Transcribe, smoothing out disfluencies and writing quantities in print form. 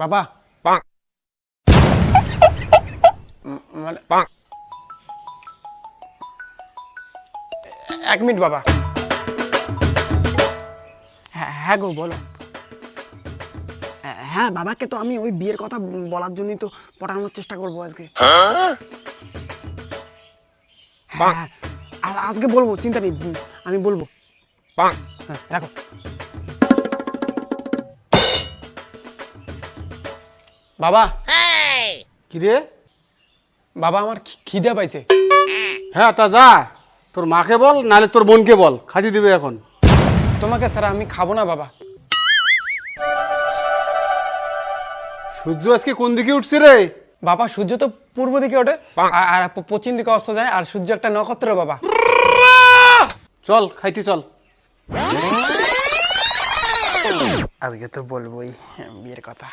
বাবা মানে 1 মিনিট বাবা। হ্যাঁ গো বলো। হ্যাঁ বাবাকে তো আমি ওই বিয়ের কথা বলার জন্যই তো পটানোর চেষ্টা করবো আজকে। হ্যাঁ আজকে বলবো, চিন্তা নেই, আমি বলবো। হ্যাঁ রাখো। বাবা কি রে? বাবা আমার খিদে পাইছে। হ্যাঁ তা যা, তোর মাকে বল নাহলে তোর বোনকে বল, খাইতে দিবে এখন। তোমাকে স্যার আমি খাবো না বাবা। সূর্য আজকে কোন দিকে উঠছে রে? বাবা সূর্য তো পূর্ব দিকে ওঠে আর পশ্চিম দিকে অস্ত যায়, আর সূর্য একটা নক্ষত্র বাবা। চল খাইতে চল। আজকে তো বলবোই বিয়ের কথা।